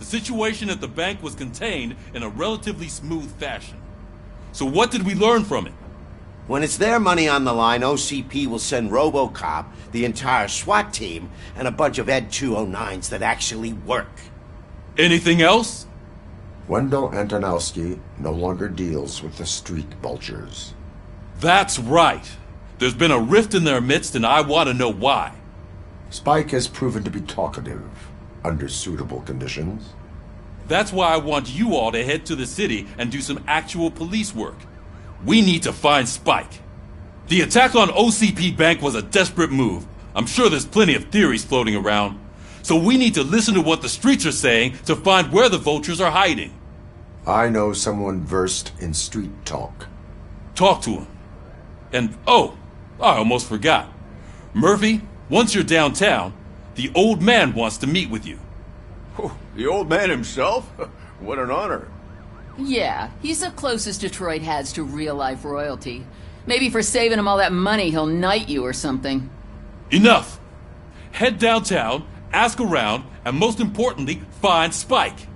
The situation at the bank was contained in a relatively smooth fashion. So what did we learn from it? When it's their money on the line, OCP will send RoboCop, the entire SWAT team, and a bunch of Ed 209s that actually work. Anything else? Wendell Antonowski no longer deals with the street vultures. That's right. There's been a rift in their midst, and I want to know why. Spike has proven to be talkative, under suitable conditions. That's why I want you all to head to the city and do some actual police work. We need to find Spike. The attack on OCP Bank was a desperate move. I'm sure there's plenty of theories floating around. So we need to listen to what the streets are saying to find where the vultures are hiding. I know someone versed in street talk. Talk to him. And, oh, I almost forgot. Murphy, once you're downtown, the old man wants to meet with you. Oh, the old man himself? What an honor. Yeah, he's the closest Detroit has to real-life royalty. Maybe for saving him all that money, he'll knight you or something. Enough! Head downtown, ask around, and most importantly, find Spike.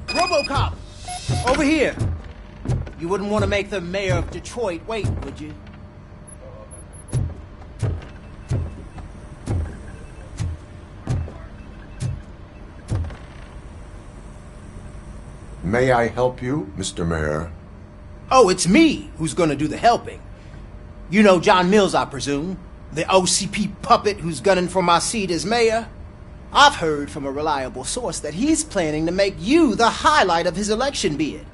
RoboCop! Over here! You wouldn't want to make the mayor of Detroit wait, would you? May I help you, Mr. Mayor? Oh, it's me who's gonna do the helping. You know John Mills, I presume? The OCP puppet who's gunning for my seat as mayor? I've heard from a reliable source that he's planning to make you the highlight of his election bid.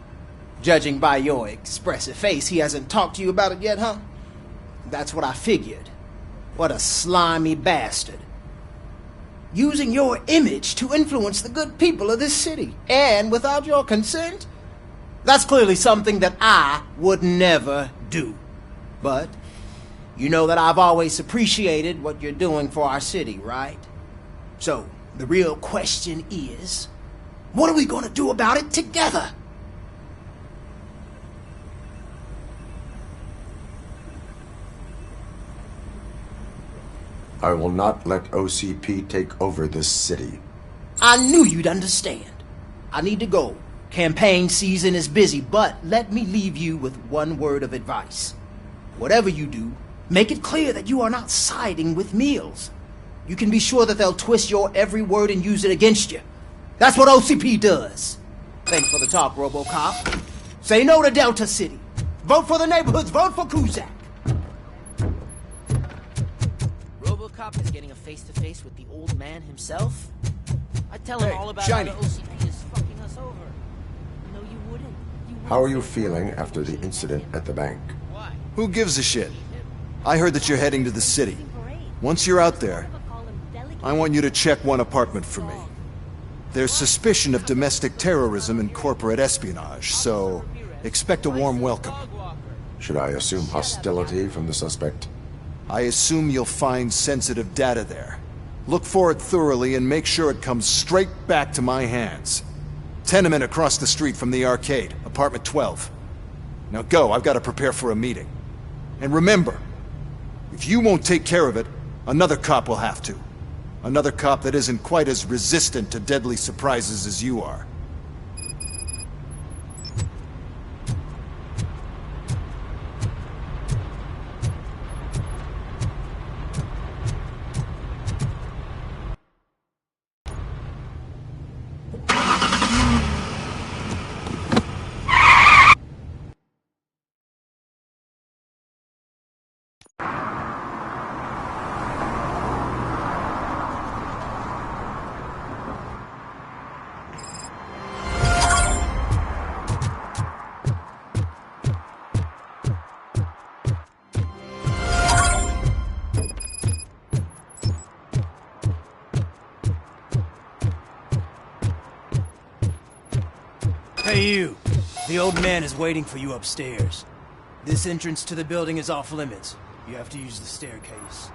Judging by your expressive face, he hasn't talked to you about it yet, huh? That's what I figured. What a slimy bastard. Using your image to influence the good people of this city, and without your consent? That's clearly something that I would never do. But you know that I've always appreciated what you're doing for our city, right? So, the real question is, what are we gonna do about it together? I will not let OCP take over this city. I knew you'd understand. I need to go. Campaign season is busy, but let me leave you with one word of advice. Whatever you do, make it clear that you are not siding with Mills. You can be sure that they'll twist your every word and use it against you. That's what OCP does. Thanks for the talk, RoboCop. Say no to Delta City. Vote for the neighborhoods. Vote for Kuzak. RoboCop is getting a face-to-face with the old man himself? I'd tell him all about Shiny. how the OCP is fucking us over. No, you wouldn't. How are you feeling after the incident at the bank? Why? Who gives a shit? I heard that you're heading to the city. Once you're out there, I want you to check one apartment for me. There's suspicion of domestic terrorism and corporate espionage, so expect a warm welcome. Should I assume hostility from the suspect? I assume you'll find sensitive data there. Look for it thoroughly and make sure it comes straight back to my hands. Tenement across the street from the arcade, apartment 12. Now go, I've got to prepare for a meeting. And remember, if you won't take care of it, another cop will have to. Another cop that isn't quite as resistant to deadly surprises as you are. Hey you, the old man is waiting for you upstairs. This entrance to the building is off limits. You have to use the staircase.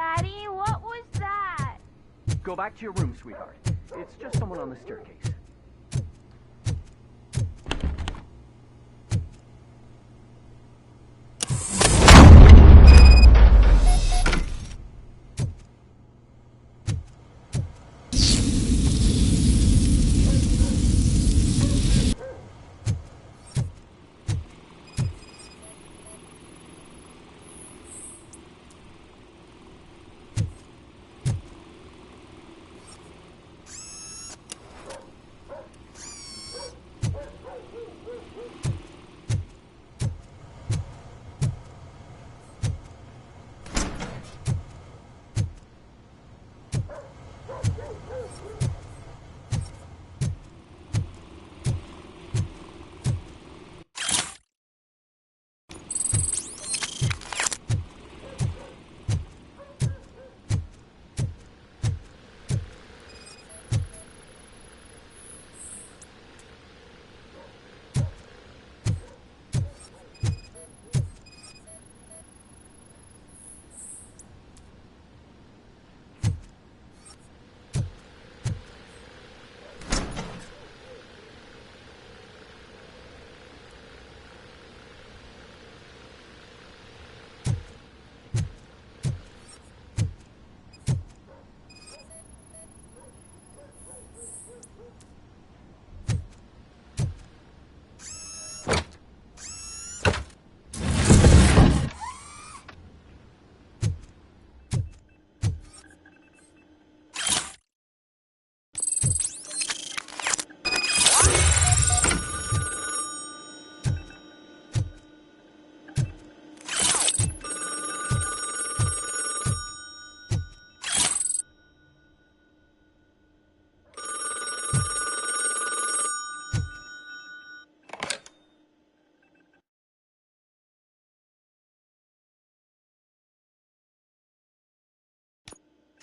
Daddy, what was that? Go back to your room, sweetheart. It's just someone on the staircase.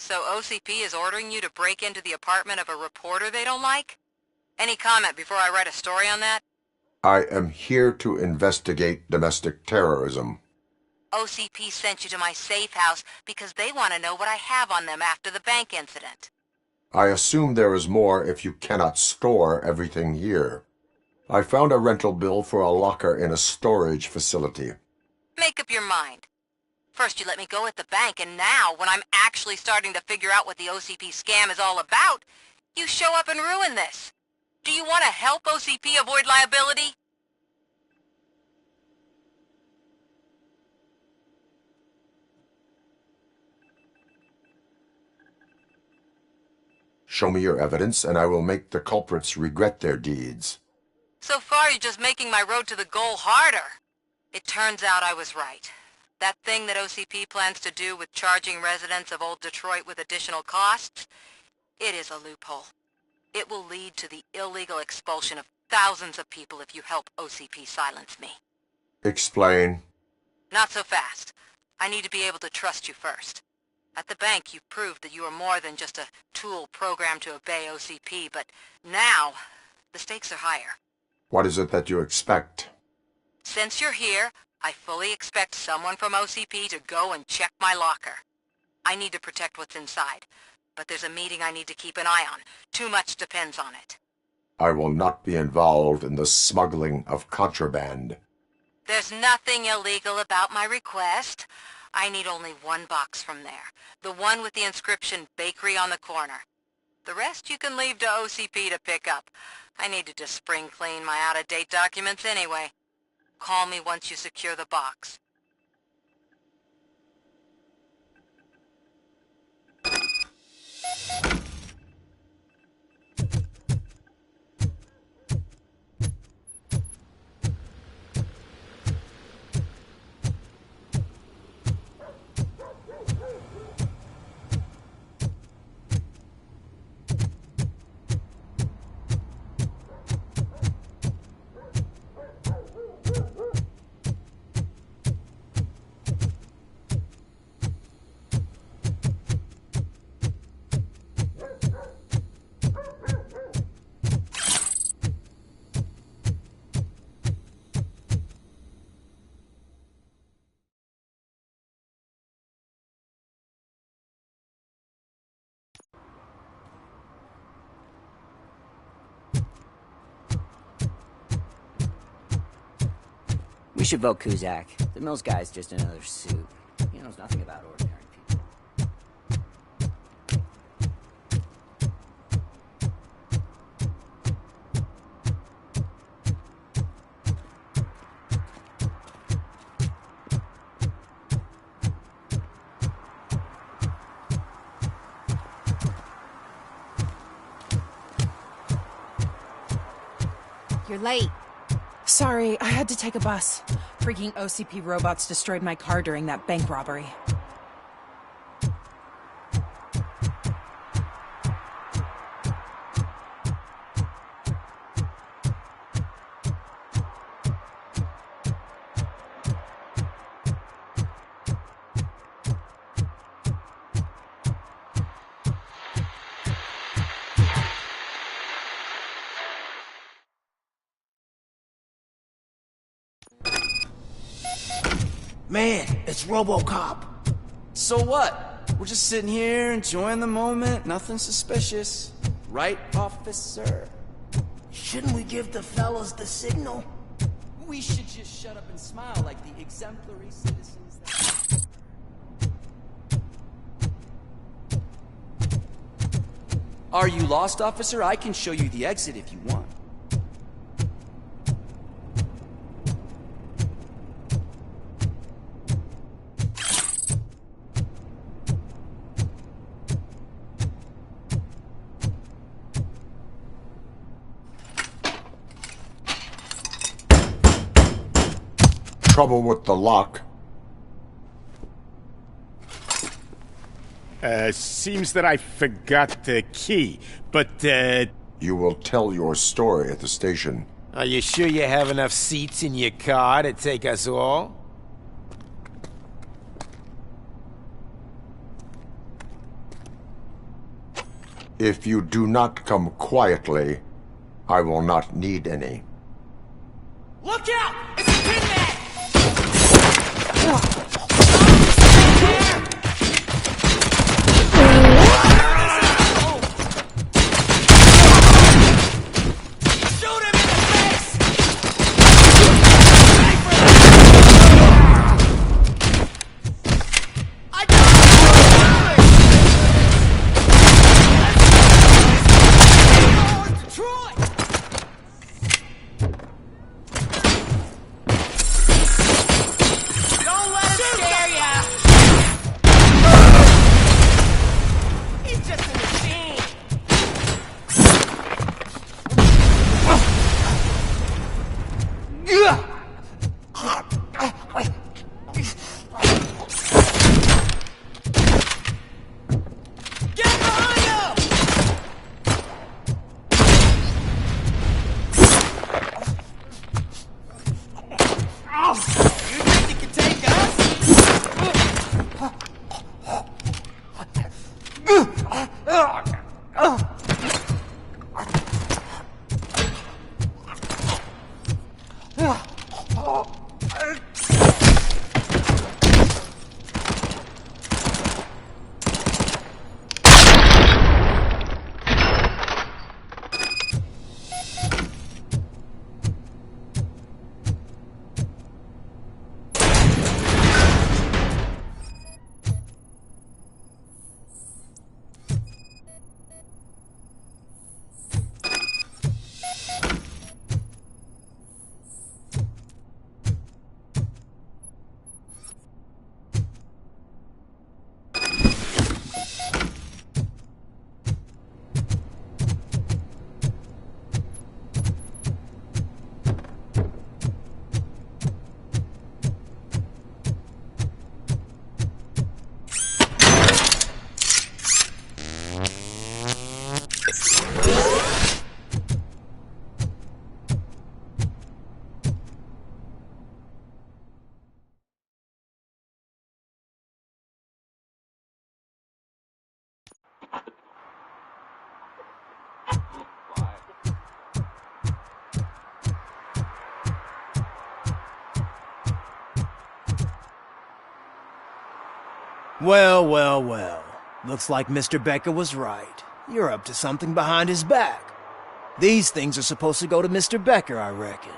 So OCP is ordering you to break into the apartment of a reporter they don't like? Any comment before I write a story on that? I am here to investigate domestic terrorism. OCP sent you to my safe house because they want to know what I have on them after the bank incident. I assume there is more if you cannot store everything here. I found a rental bill for a locker in a storage facility. Make up your mind. First you let me go at the bank, and now, when I'm actually starting to figure out what the OCP scam is all about, you show up and ruin this. Do you want to help OCP avoid liability? Show me your evidence, and I will make the culprits regret their deeds. So far, you're just making my road to the goal harder. It turns out I was right. That thing that OCP plans to do with charging residents of Old Detroit with additional costs, it is a loophole. It will lead to the illegal expulsion of thousands of people if you help OCP silence me. Explain. Not so fast. I need to be able to trust you first. At the bank, you proved that you are more than just a tool programmed to obey OCP, but now, the stakes are higher. What is it that you expect? Since you're here, I fully expect someone from OCP to go and check my locker. I need to protect what's inside, but there's a meeting I need to keep an eye on. Too much depends on it. I will not be involved in the smuggling of contraband. There's nothing illegal about my request. I need only one box from there. The one with the inscription Bakery on the corner. The rest you can leave to OCP to pick up. I needed to spring clean my out-of-date documents anyway. Call me once you secure the box. should vote Kuzak. The Mills guy's just another suit. He knows nothing about ordinary people. You're late. Sorry, I had to take a bus. Freaking OCP robots destroyed my car during that bank robbery. Man, it's RoboCop. So what? We're just sitting here enjoying the moment. Nothing suspicious. Right, officer? Shouldn't we give the fellas the signal? We should just shut up and smile like the exemplary citizens that... Are you lost, officer? I can show you the exit if you want. Trouble with the lock. Seems that I forgot the key, but, You will tell your story at the station. Are you sure you have enough seats in your car to take us all? If you do not come quietly, I will not need any. Look out! It's a Tin Man! Well, well, well. Looks like Mr. Becker was right. You're up to something behind his back. These things are supposed to go to Mr. Becker, I reckon.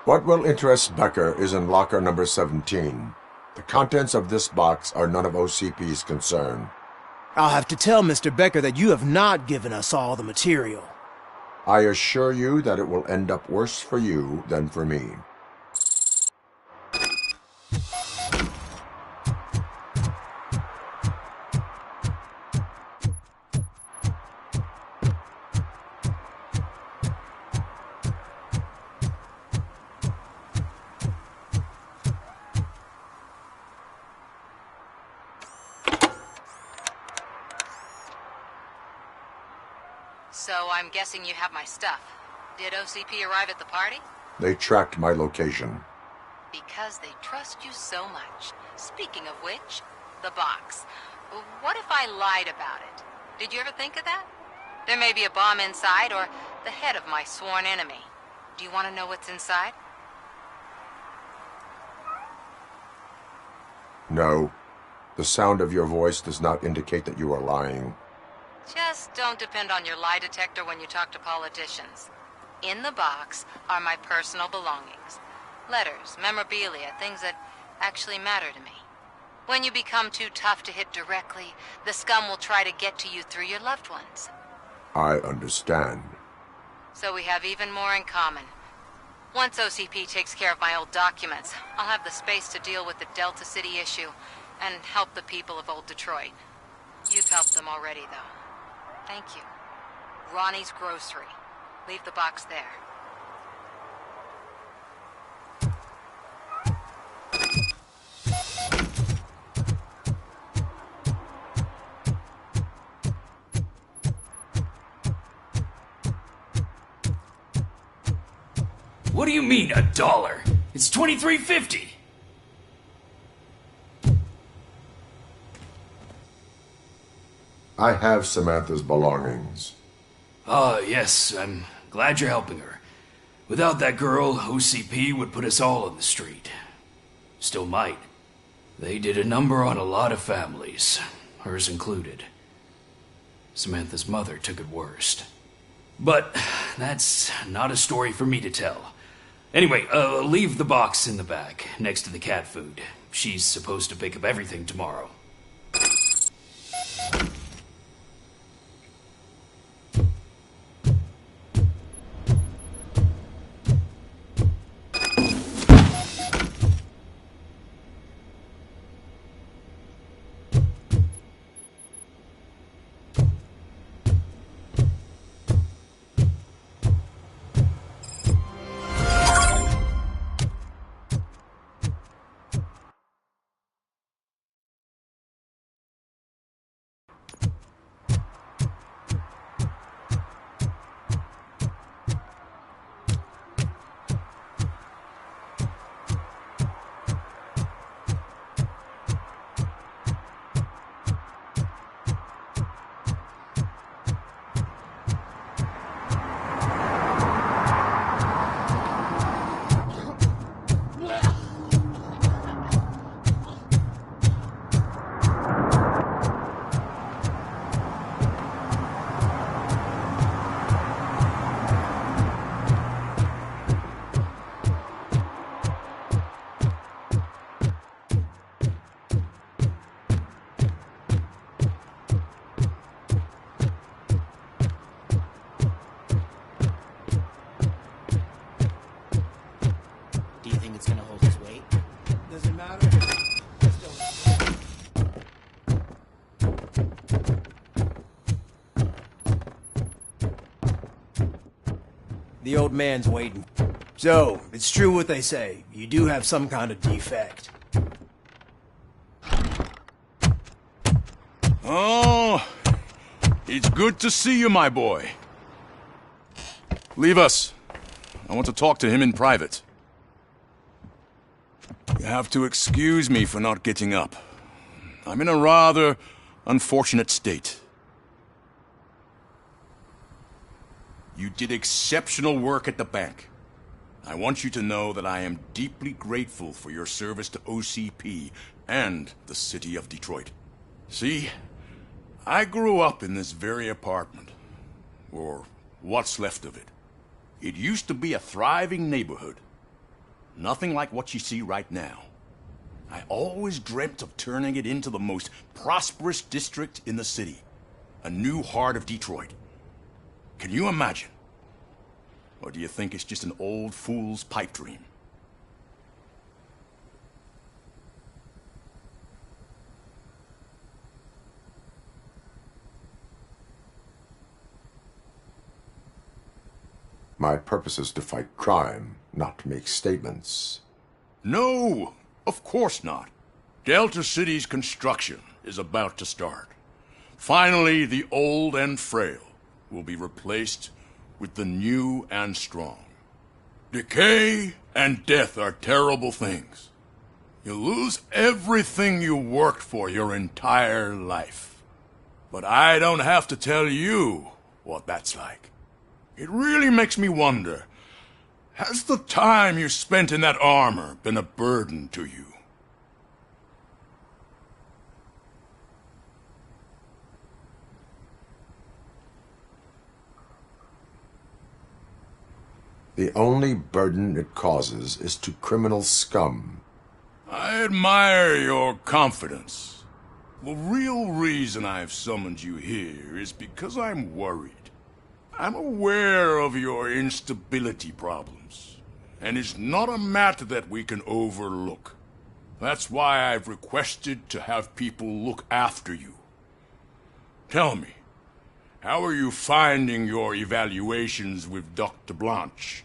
What will interest Becker is in locker number 17. The contents of this box are none of OCP's concern. I'll have to tell Mr. Becker that you have not given us all the material. I assure you that it will end up worse for you than for me. So I'm guessing you have my stuff. Did OCP arrive at the party? They tracked my location. Because they trust you so much. Speaking of which, the box. What if I lied about it? Did you ever think of that? There may be a bomb inside, or the head of my sworn enemy. Do you want to know what's inside? No. The sound of your voice does not indicate that you are lying. Just don't depend on your lie detector when you talk to politicians. In the box are my personal belongings. Letters, memorabilia, things that actually matter to me. When you become too tough to hit directly, the scum will try to get to you through your loved ones. I understand. So we have even more in common. Once OCP takes care of my old documents, I'll have the space to deal with the Delta City issue and help the people of Old Detroit. You've helped them already, though. Thank you. Ronnie's Grocery. Leave the box there. What do you mean, $1? It's $23.50. I have Samantha's belongings. Ah, yes, I'm glad you're helping her. Without that girl, OCP would put us all on the street. Still might. They did a number on a lot of families, hers included. Samantha's mother took it worst. But that's not a story for me to tell. Anyway, leave the box in the back, next to the cat food. She's supposed to pick up everything tomorrow. The old man's waiting. So, it's true what they say. You do have some kind of defect. Oh, it's good to see you, my boy. Leave us. I want to talk to him in private. You have to excuse me for not getting up. I'm in a rather unfortunate state. You did exceptional work at the bank. I want you to know that I am deeply grateful for your service to OCP and the city of Detroit. See, I grew up in this very apartment, or what's left of it. It used to be a thriving neighborhood. Nothing like what you see right now. I always dreamt of turning it into the most prosperous district in the city. A new heart of Detroit. Can you imagine? Or do you think it's just an old fool's pipe dream? My purpose is to fight crime, not to make statements. No, of course not. Delta City's construction is about to start. Finally, the old and frail will be replaced with the new and strong. Decay and death are terrible things. You lose everything you worked for your entire life. But I don't have to tell you what that's like. It really makes me wonder, has the time you spent in that armor been a burden to you? The only burden it causes is to criminal scum. I admire your confidence. The real reason I've summoned you here is because I'm worried. I'm aware of your instability problems, and it's not a matter that we can overlook. That's why I've requested to have people look after you. Tell me, how are you finding your evaluations with Dr. Blanche?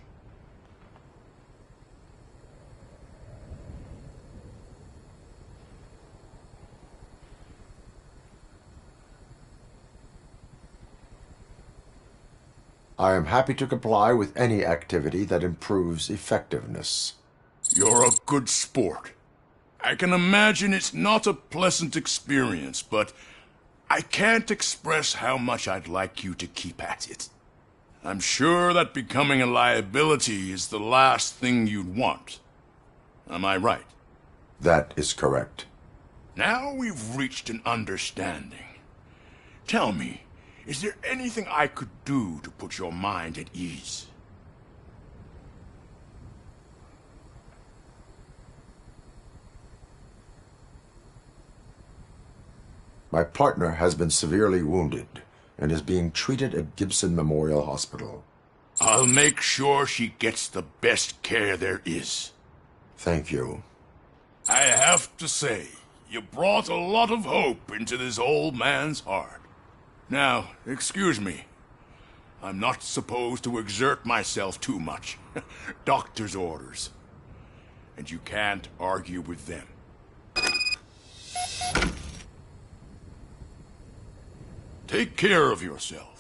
I am happy to comply with any activity that improves effectiveness. You're a good sport. I can imagine it's not a pleasant experience, but I can't express how much I'd like you to keep at it. I'm sure that becoming a liability is the last thing you'd want. Am I right? That is correct. Now we've reached an understanding. Tell me, is there anything I could do to put your mind at ease? My partner has been severely wounded and is being treated at Gibson Memorial Hospital. I'll make sure she gets the best care there is. Thank you. I have to say, you brought a lot of hope into this old man's heart. Now, excuse me. I'm not supposed to exert myself too much. Doctor's orders. And you can't argue with them. Take care of yourself.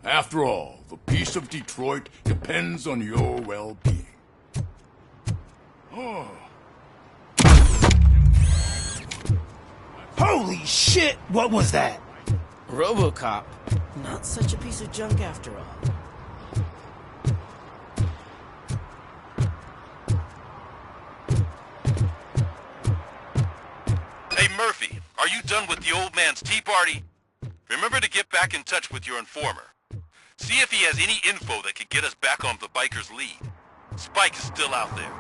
After all, the peace of Detroit depends on your well-being. Oh. Holy shit! What was that? RoboCop. Not such a piece of junk after all. Hey, Murphy, are you done with the old man's tea party? Remember to get back in touch with your informer. See if he has any info that could get us back on the biker's lead. Spike is still out there.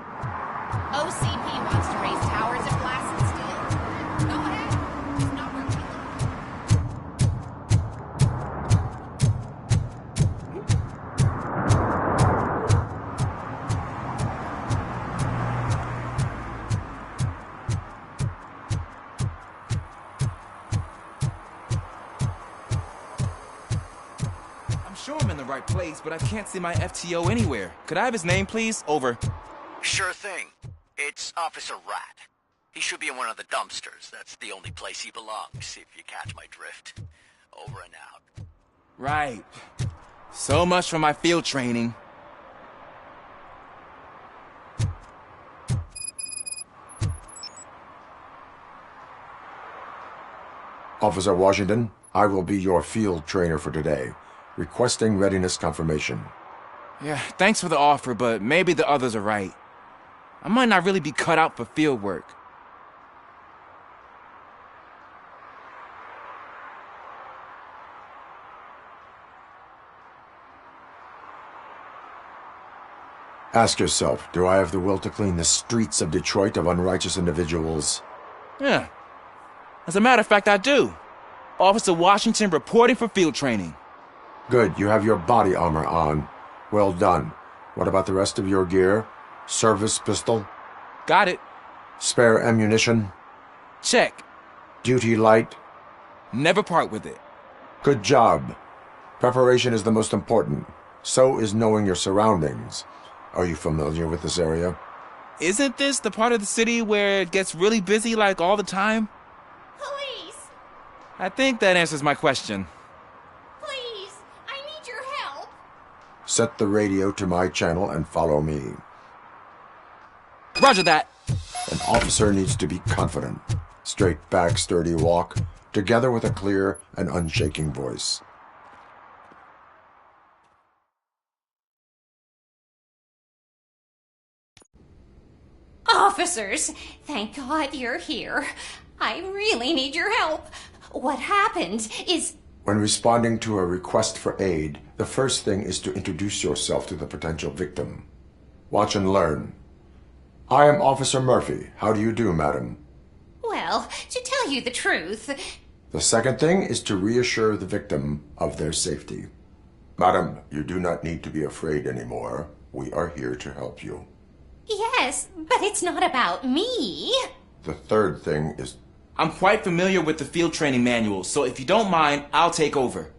OCP wants to raise towers and blasted steel. Go ahead. It's not where we live. I'm sure I'm in the right place, but I can't see my FTO anywhere. Could I have his name, please? Over. Sure thing. It's Officer Rat. He should be in one of the dumpsters. That's the only place he belongs, if you catch my drift. Over and out. Right. So much for my field training. Officer Washington, I will be your field trainer for today. Requesting readiness confirmation. Yeah, thanks for the offer, but maybe the others are right. I might not really be cut out for field work. Ask yourself, do I have the will to clean the streets of Detroit of unrighteous individuals? Yeah. As a matter of fact, I do. Officer Washington reporting for field training. Good, you have your body armor on. Well done. What about the rest of your gear? Service pistol? Got it. Spare ammunition? Check. Duty light? Never part with it. Good job. Preparation is the most important. So is knowing your surroundings. Are you familiar with this area? Isn't this the part of the city where it gets really busy like all the time? Police! I think that answers my question. Please! I need your help! Set the radio to my channel and follow me. Roger that. An officer needs to be confident. Straight back, sturdy walk, together with a clear and unshaking voice. Officers, thank God you're here. I really need your help. What happened is... When responding to a request for aid, the first thing is to introduce yourself to the potential victim. Watch and learn. I am Officer Murphy. How do you do, madam? Well, to tell you the truth... The second thing is to reassure the victim of their safety. Madam, you do not need to be afraid anymore. We are here to help you. Yes, but it's not about me. The third thing is... I'm quite familiar with the field training manual, so if you don't mind, I'll take over.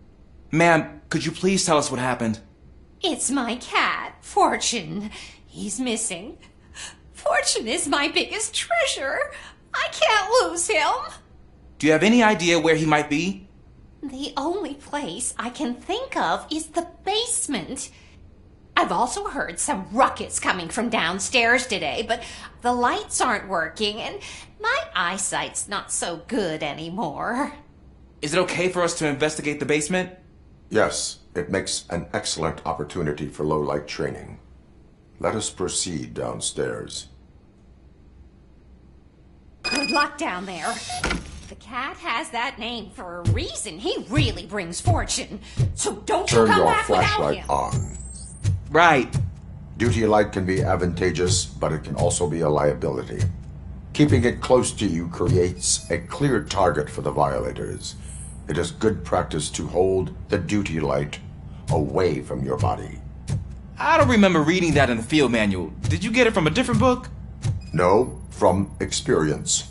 Ma'am, could you please tell us what happened? It's my cat, Fortune. He's missing. Fortune is my biggest treasure. I can't lose him. Do you have any idea where he might be? The only place I can think of is the basement. I've also heard some ruckus coming from downstairs today, but the lights aren't working and my eyesight's not so good anymore. Is it okay for us to investigate the basement? Yes, it makes an excellent opportunity for low-light training. Let us proceed downstairs. Good luck down there. The cat has that name for a reason. He really brings fortune. So don't you Turn come your back without flashlight him. on. Right. Duty light can be advantageous, but it can also be a liability. Keeping it close to you creates a clear target for the violators. It is good practice to hold the duty light away from your body. I don't remember reading that in the field manual. Did you get it from a different book? No, from experience.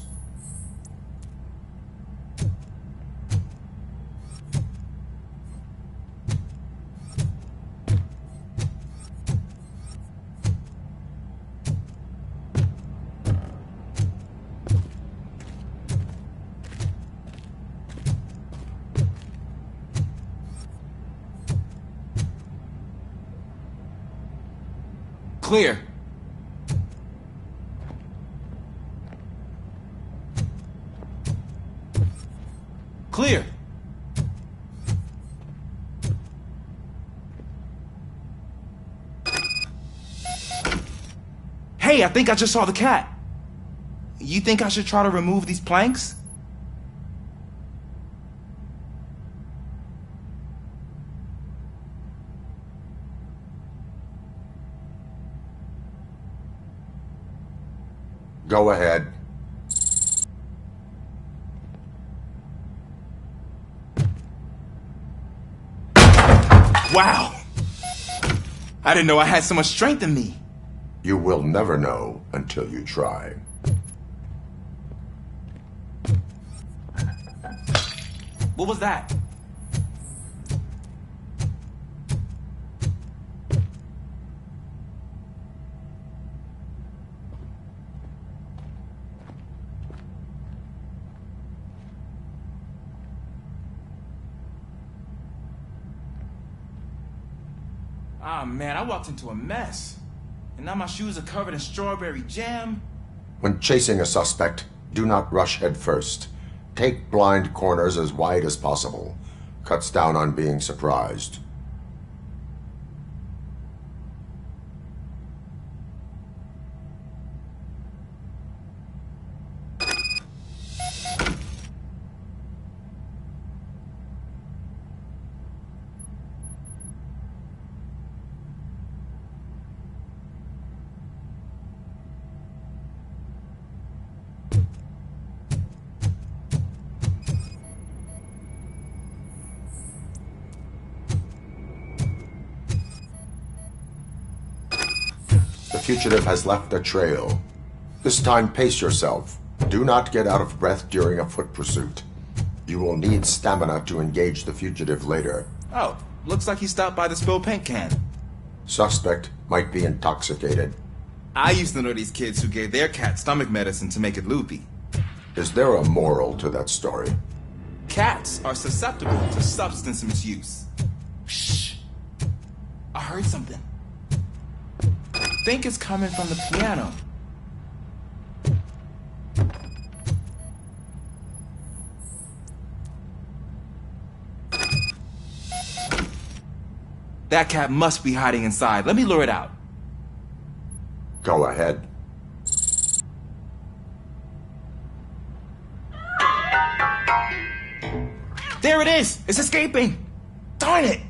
Clear. Clear. Hey, I think I just saw the cat. You think I should try to remove these planks? Go ahead. Wow! I didn't know I had so much strength in me. You will never know until you try. What was that? Ah, man, I walked into a mess. And now my shoes are covered in strawberry jam. When chasing a suspect, do not rush head first. Take blind corners as wide as possible. Cuts down on being surprised. The fugitive has left a trail. This time, pace yourself. Do not get out of breath during a foot pursuit. You will need stamina to engage the fugitive later. Oh, looks like he stopped by the spilled paint can. Suspect might be intoxicated. I used to know these kids who gave their cat stomach medicine to make it loopy. Is there a moral to that story? Cats are susceptible to substance misuse. Shh. I heard something. I think it's coming from the piano. That cat must be hiding inside. Let me lure it out. Go ahead. There it is! It's escaping! Darn it!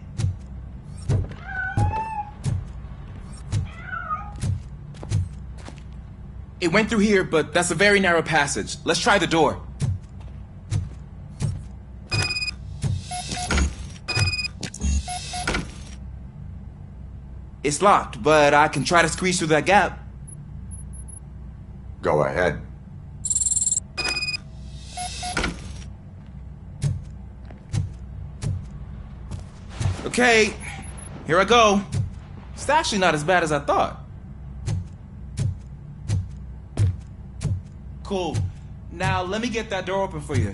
It went through here, but that's a very narrow passage. Let's try the door. It's locked, but I can try to squeeze through that gap. Go ahead. Okay, here I go. It's actually not as bad as I thought. Cool. Now let me get that door open for you.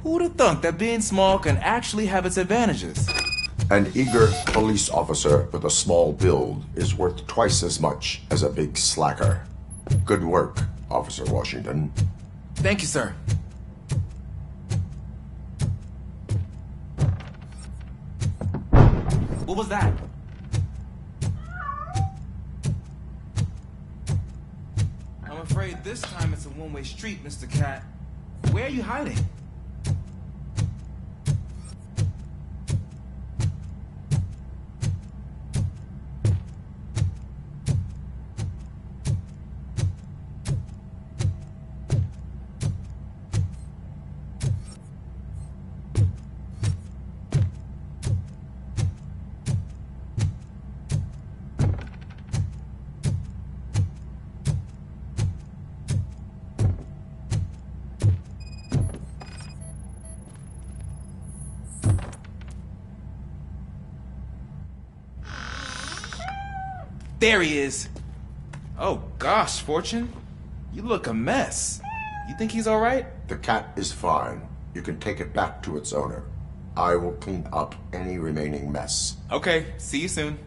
Who'd have thunk that being small can actually have its advantages? An eager police officer with a small build is worth twice as much as a big slacker. Good work, Officer Washington. Thank you, sir. What was that? I'm afraid this time it's a one-way street, Mr. Cat. Where are you hiding? There he is. Oh gosh, Fortune. You look a mess. You think he's all right? The cat is fine. You can take it back to its owner. I will clean up any remaining mess. Okay, see you soon.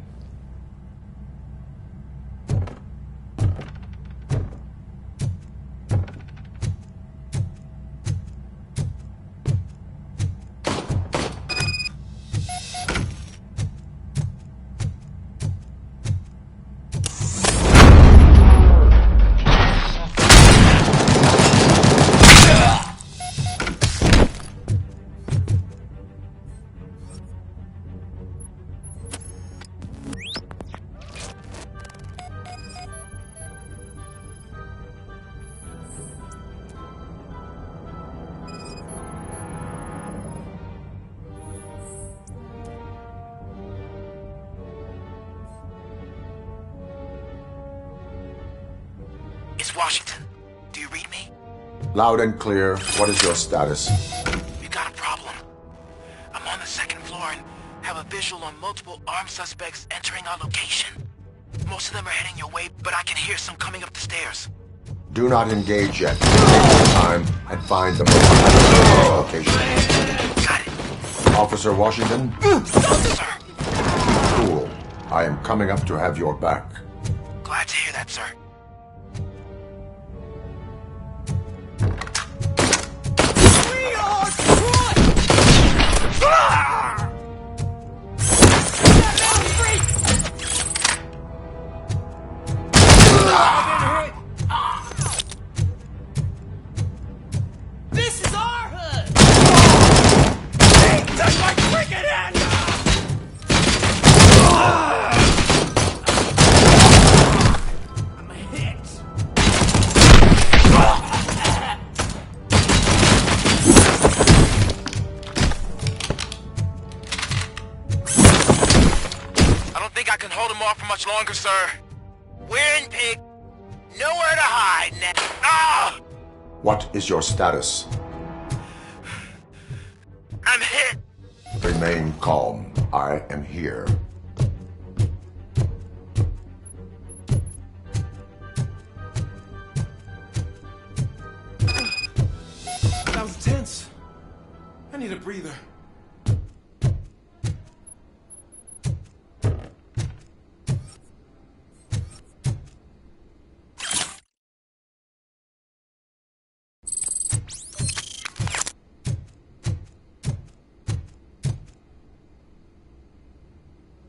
It's Washington. Do you read me? Loud and clear. What is your status? We got a problem. I'm on the second floor and have a visual on multiple armed suspects entering our location. Most of them are heading your way, but I can hear some coming up the stairs. Do not engage yet. Take your time and find the most accurate location. Got it. Officer Washington? Sir. Cool. I am coming up to have your back. Glad to hear that, sir. This is our hood! Hey, touch my freaking hand! I'm hit. I don't think I can hold him off for much longer, sir. We're in Pig. Nowhere to hide now. Ah! What is your status? I'm hit. Remain calm. I am here. That was tense. I need a breather.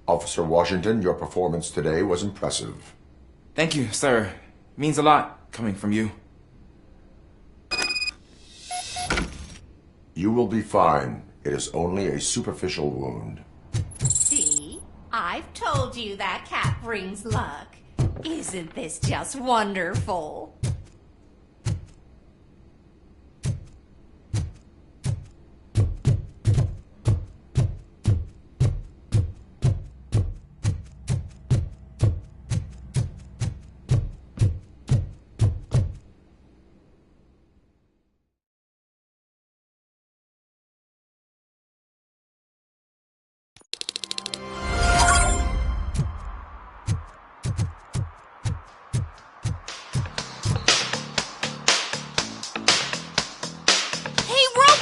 Officer Washington, your performance today was impressive. Thank you, sir. Means a lot coming from you. You will be fine. It is only a superficial wound. See? I've told you that cat brings luck. Isn't this just wonderful?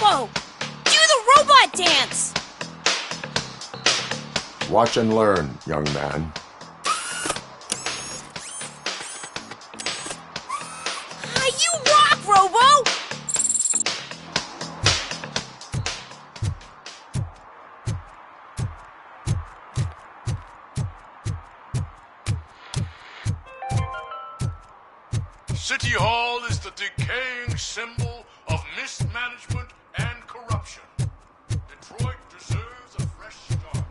Do the robot dance! Watch and learn, young man. You rock, Robo! City Hall is the decaying symbol of mismanagement and corruption. Detroit deserves a fresh start.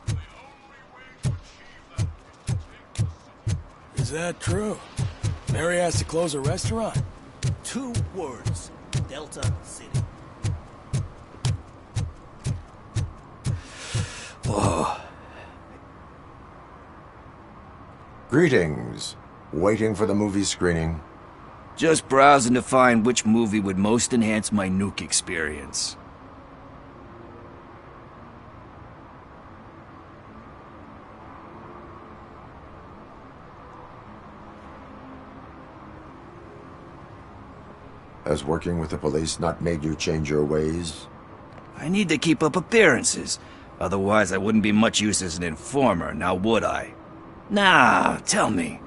The only way to achieve that is to take the city. Is that true? Mary has to close a restaurant? 2 words. Delta City. Whoa. Greetings. Waiting for the movie screening. Just browsing to find which movie would most enhance my nuke experience. Has working with the police not made you change your ways? I I need to keep up appearances. Otherwise, I wouldn't be much use as an informer, now would I? Nah, tell me.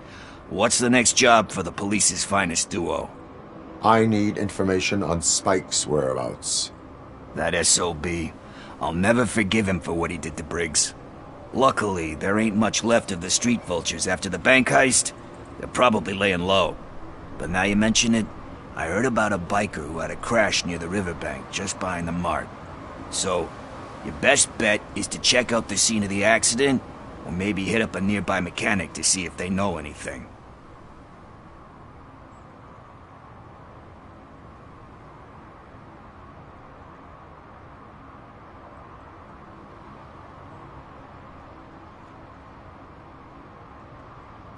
What's the next job for the police's finest duo? I need information on Spike's whereabouts. That SOB. I'll never forgive him for what he did to Briggs. Luckily, there ain't much left of the street vultures after the bank heist. They're probably laying low. But now you mention it, I heard about a biker who had a crash near the riverbank just behind the mart. So, your best bet is to check out the scene of the accident, or maybe hit up a nearby mechanic to see if they know anything.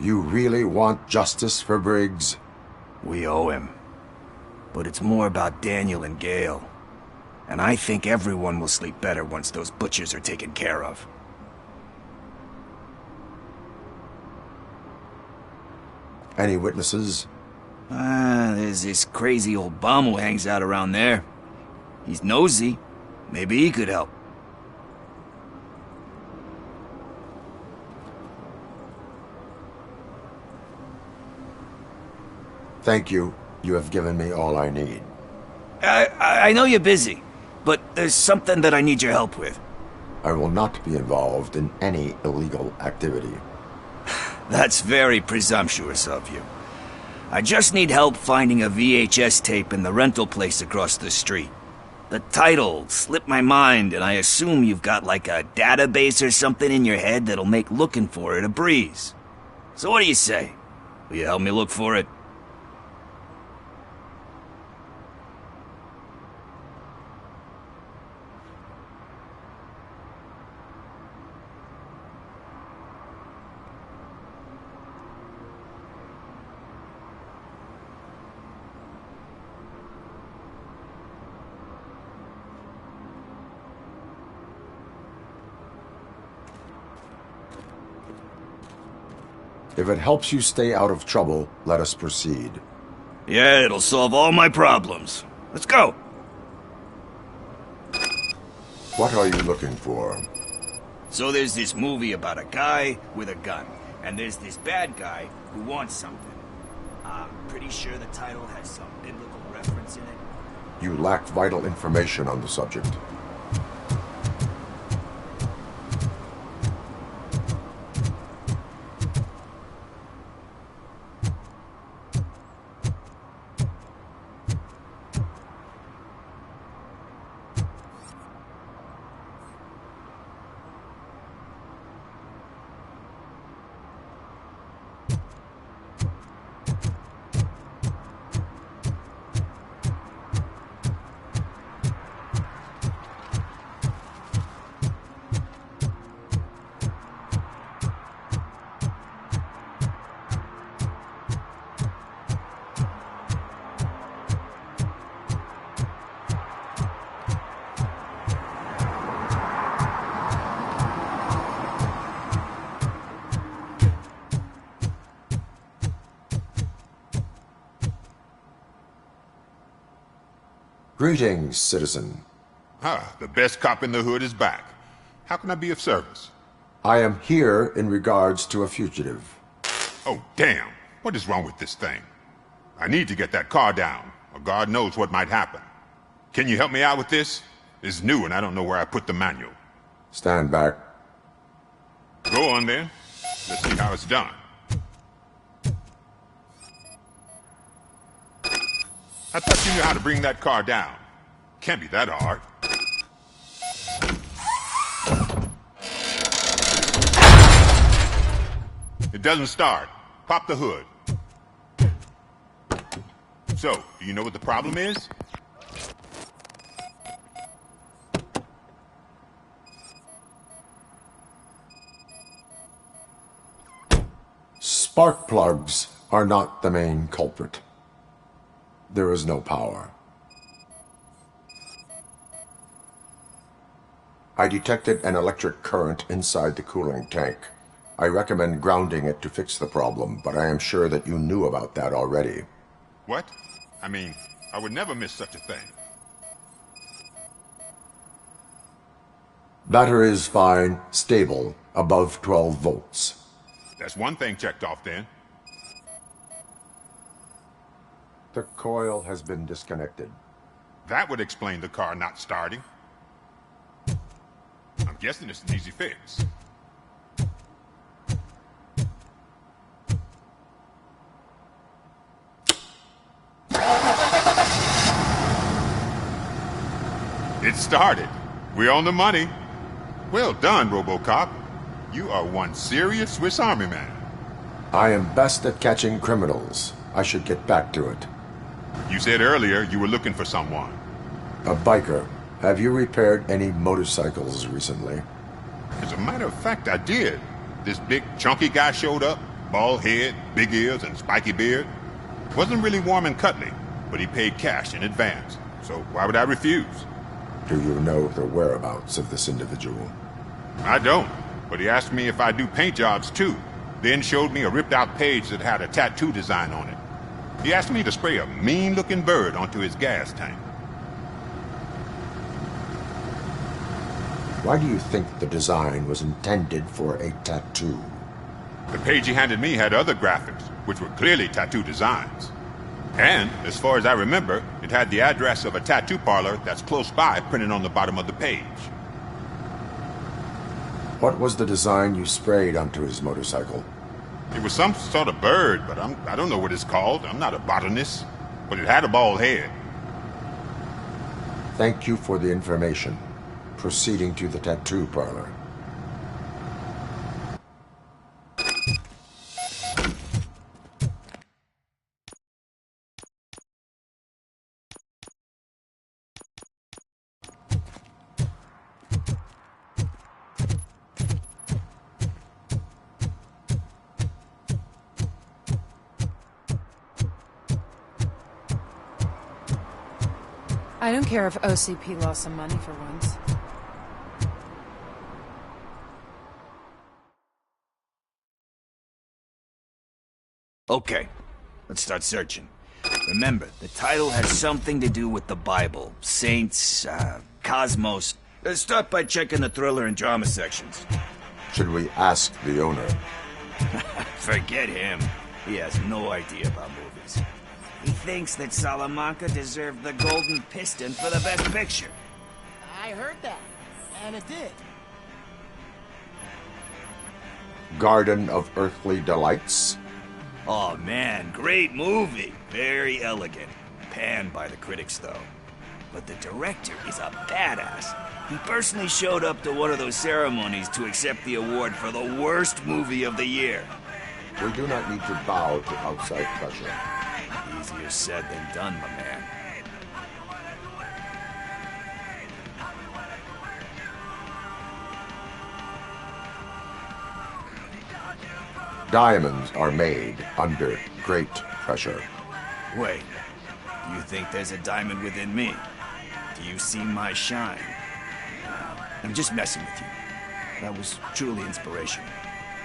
You really want justice for Briggs? We owe him. But it's more about Daniel and Gale. And I think everyone will sleep better once those butchers are taken care of. Any witnesses? There's this crazy old bum who hangs out around there. He's nosy. Maybe he could help. Thank you. You have given me all I need. I know you're busy, but there's something that I need your help with. I will not be involved in any illegal activity. That's very presumptuous of you. I just need help finding a VHS tape in the rental place across the street. The title slipped my mind, and I assume you've got like a database or something in your head that'll make looking for it a breeze. So what do you say? Will you help me look for it? If it helps you stay out of trouble, let us proceed. Yeah, it'll solve all my problems. Let's go. What are you looking for? So there's this movie about a guy with a gun, and there's this bad guy who wants something. I'm pretty sure the title has some biblical reference in it. You lack vital information on the subject. Greetings, citizen. Ah, the best cop in the hood is back. How can I be of service? I am here in regards to a fugitive. Oh, damn. What is wrong with this thing? I need to get that car down, or God knows what might happen. Can you help me out with this? It's new and I don't know where I put the manual. Stand back. Go on then. Let's see how it's done. I thought you knew how to bring that car down. Can't be that hard. It doesn't start. Pop the hood. So, do you know what the problem is? Spark plugs are not the main culprit. There is no power. I detected an electric current inside the cooling tank. I recommend grounding it to fix the problem, but I am sure that you knew about that already. What? I mean, I would never miss such a thing. Battery is fine, stable, above 12 volts. That's one thing checked off then. The coil has been disconnected. That would explain the car not starting. I'm guessing it's an easy fix. It started. We're on the money. Well done, RoboCop. You are one serious Swiss Army man. I am best at catching criminals. I should get back to it. You said earlier you were looking for someone. A biker. Have you repaired any motorcycles recently? As a matter of fact, I did. This big, chunky guy showed up. Bald head, big ears, and spiky beard. Wasn't really warm and cuddly, but he paid cash in advance. So why would I refuse? Do you know the whereabouts of this individual? I don't, but he asked me if I do paint jobs too. Then showed me a ripped-out page that had a tattoo design on it. He asked me to spray a mean-looking bird onto his gas tank. Why do you think the design was intended for a tattoo? The page he handed me had other graphics, which were clearly tattoo designs. And, as far as I remember, it had the address of a tattoo parlor that's close by printed on the bottom of the page. What was the design you sprayed onto his motorcycle? It was some sort of bird, but I don't know what it's called. I'm not a botanist. But it had a bald head. Thank you for the information. Proceeding to the tattoo parlor. I don't care if OCP lost some money for once. Okay, let's start searching. Remember, the title has something to do with the Bible, saints, cosmos. Let's start by checking the thriller and drama sections. Should we ask the owner? Forget him. He has no idea about movies. He thinks that Salamanca deserved the Golden Piston for the Best Picture. I heard that, and it did. Garden of Earthly Delights? Oh man, great movie. Very elegant. Panned by the critics though. But the director is a badass. He personally showed up to one of those ceremonies to accept the award for the worst movie of the year. We do not need to bow to outside pressure. Easier said than done, my man. Diamonds are made under great pressure. Wait, do you think there's a diamond within me? Do you see my shine? I'm just messing with you. That was truly inspirational.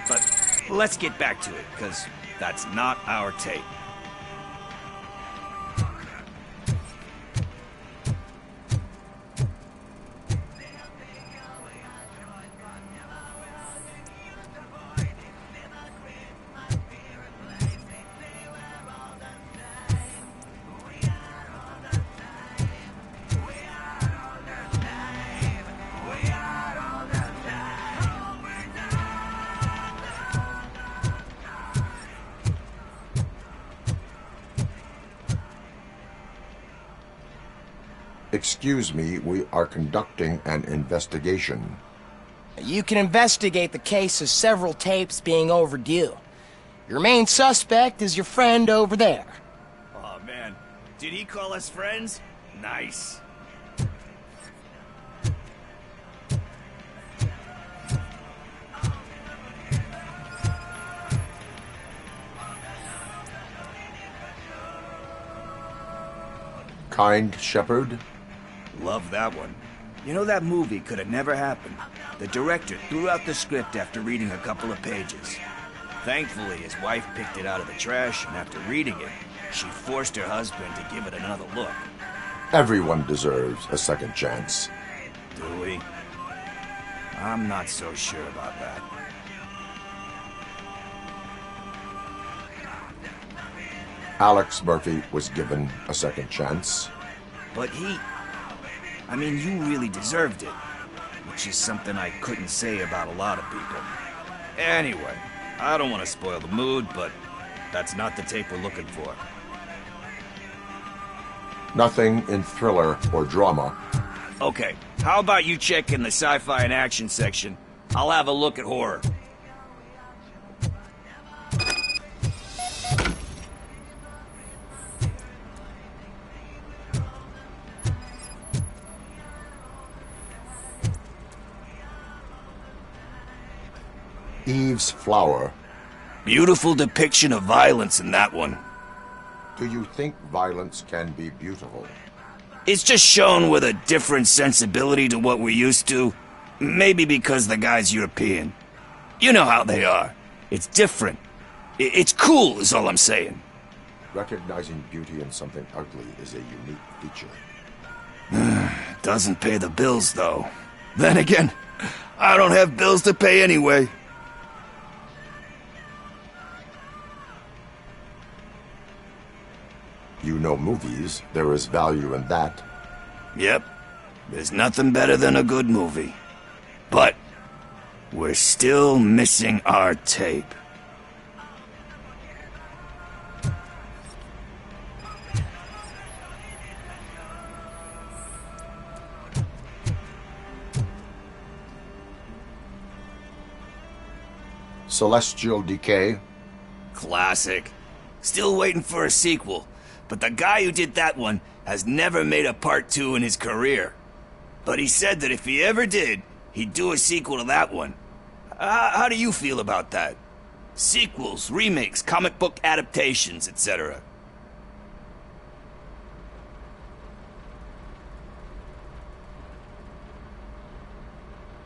But let's get back to it, because that's not our tape. Excuse me, we are conducting an investigation. You can investigate the case of several tapes being overdue. Your main suspect is your friend over there. Oh man, did he call us friends? Nice. Kind Shepherd? Love that one. You know, that movie could have never happened. The director threw out the script after reading a couple of pages. Thankfully, his wife picked it out of the trash, and after reading it, she forced her husband to give it another look. Everyone deserves a second chance. Do we? I'm not so sure about that. Alex Murphy was given a second chance. But I mean, you really deserved it. Which is something I couldn't say about a lot of people. Anyway, I don't want to spoil the mood, but that's not the tape we're looking for. Nothing in thriller or drama. Okay, how about you check in the sci-fi and action section? I'll have a look at horror. Eve's Flower. Beautiful depiction of violence in that one. Do you think violence can be beautiful? It's just shown with a different sensibility to what we're used to. Maybe because the guy's European. You know how they are. It's different. It's cool, is all I'm saying. Recognizing beauty in something ugly is a unique feature. Doesn't pay the bills, though. Then again, I don't have bills to pay anyway. You know movies. There is value in that. Yep. There's nothing better than a good movie. But we're still missing our tape. Celestial Decay. Classic. Still waiting for a sequel. But the guy who did that one has never made a part 2 in his career. But he said that if he ever did, he'd do a sequel to that one. How do you feel about that? Sequels, remakes, comic book adaptations, etc.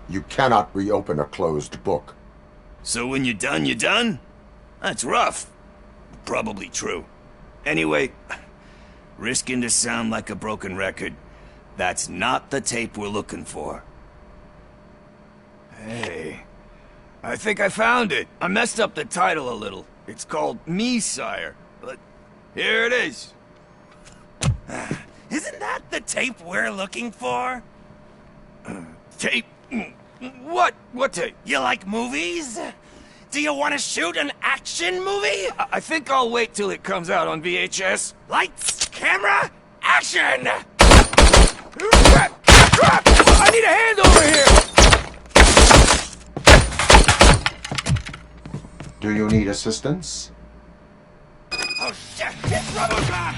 You cannot reopen a closed book. So when you're done, you're done? That's rough. Probably true. Anyway, risking to sound like a broken record, that's not the tape we're looking for. Hey, I think I found it. I messed up the title a little. It's called Me, Sire, but here it is. Isn't that the tape we're looking for? Tape? What? What tape? You like movies? Do you want to shoot an action movie? I think I'll wait till it comes out on VHS. Lights, camera, action! Crap! Crap! I need a hand over here! Do you need assistance? Oh shit! It's RoboCop!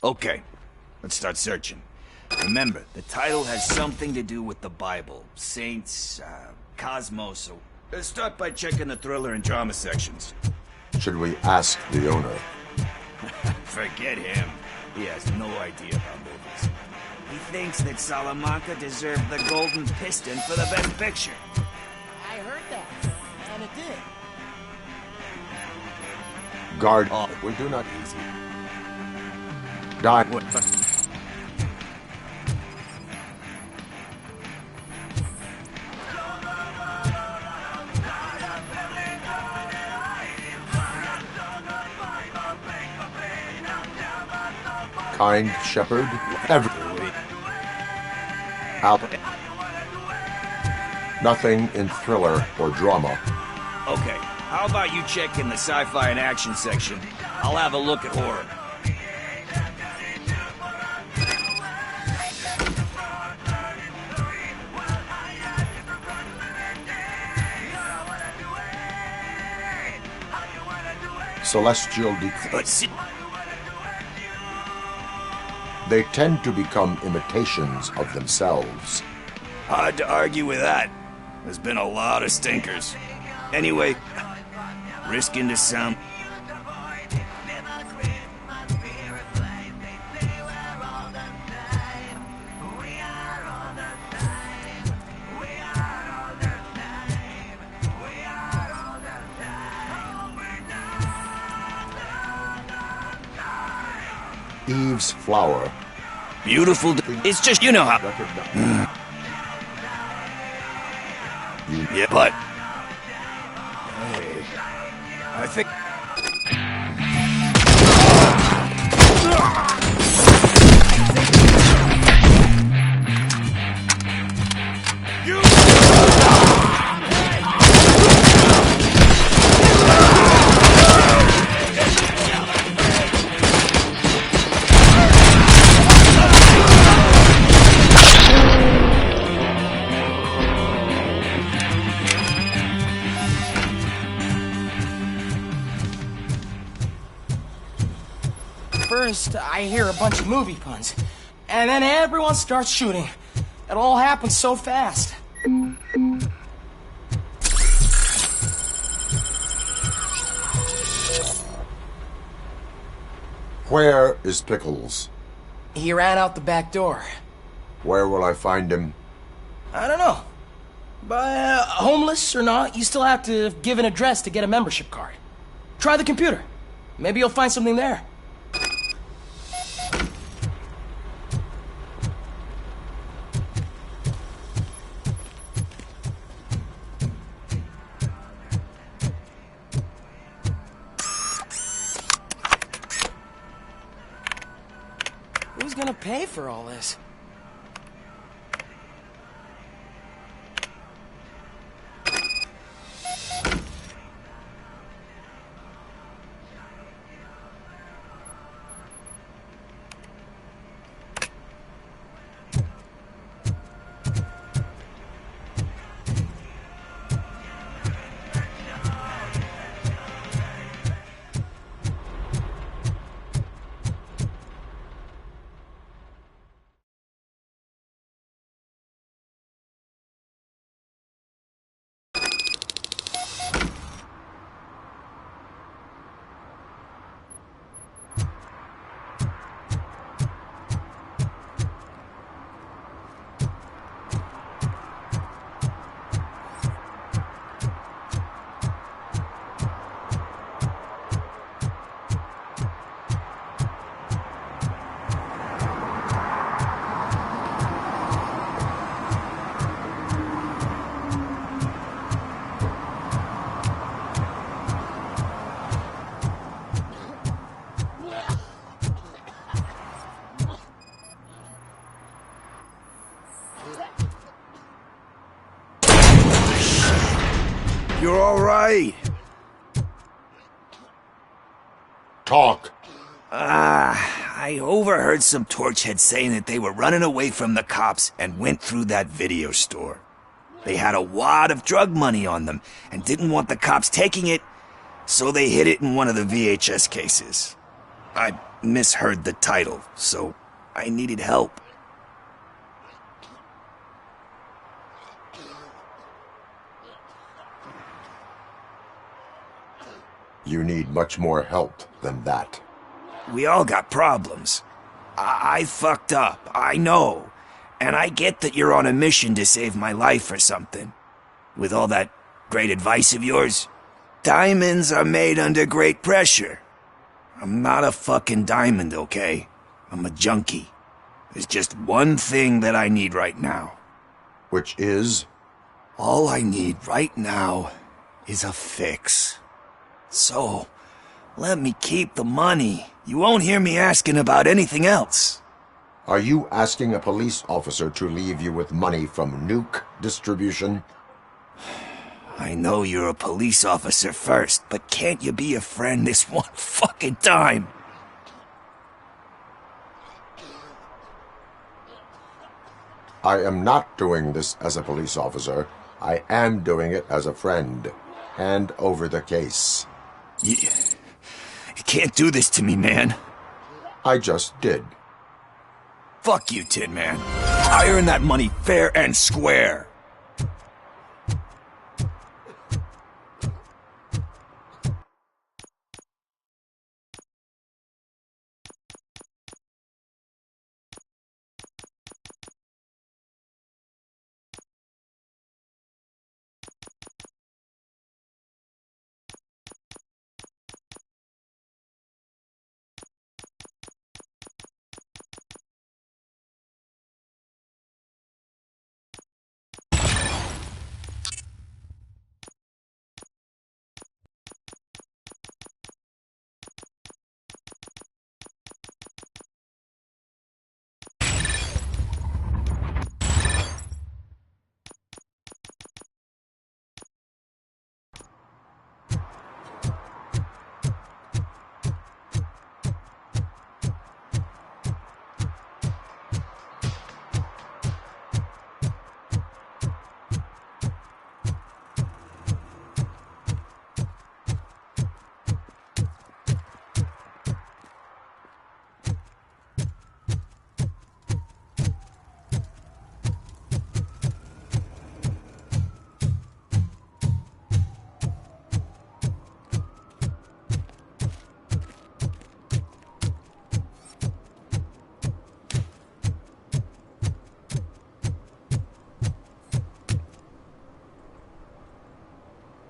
Okay, let's start searching. Remember, the title has something to do with the Bible. Saints, Cosmos, so let's start by checking the thriller and drama sections. Should we ask the owner? Forget him. He has no idea about movies. He thinks that Salamanca deserved the Golden Piston for the Best Picture. I heard that, and it did. Guard, we do not easy. Die. Kind shepherd, nothing in thriller or drama. Okay, how about you check in the sci-fi and action section? I'll have a look at horror. Celestial They tend to become imitations of themselves. Hard to argue with that. There's been a lot of stinkers. Anyway, risking to sound... Eve's flower. Beautiful. It's just, you know how... Yeah, but... Hey, I think... First, I hear a bunch of movie puns, and then everyone starts shooting. It all happens so fast. Where is Pickles? He ran out the back door. Where will I find him? I don't know. But homeless or not, you still have to give an address to get a membership card. Try the computer. Maybe you'll find something there. Who's gonna pay for all this? You're all right. Talk. I overheard some torchheads saying that they were running away from the cops and went through that video store. They had a wad of drug money on them and didn't want the cops taking it, so they hid it in one of the VHS cases. I misheard the title, so I needed help. You need much more help than that. We all got problems. I fucked up, I know. And I get that you're on a mission to save my life or something. With all that great advice of yours, diamonds are made under great pressure. I'm not a fucking diamond, okay? I'm a junkie. There's just one thing that I need right now. Which is? All I need right now is a fix. So, let me keep the money. You won't hear me asking about anything else. Are you asking a police officer to leave you with money from nuke distribution? I know you're a police officer first, but can't you be a friend this one fucking time? I am not doing this as a police officer. I am doing it as a friend. Hand over the case. You can't do this to me, man. I just did. Fuck you, Tin Man. I earned that money fair and square.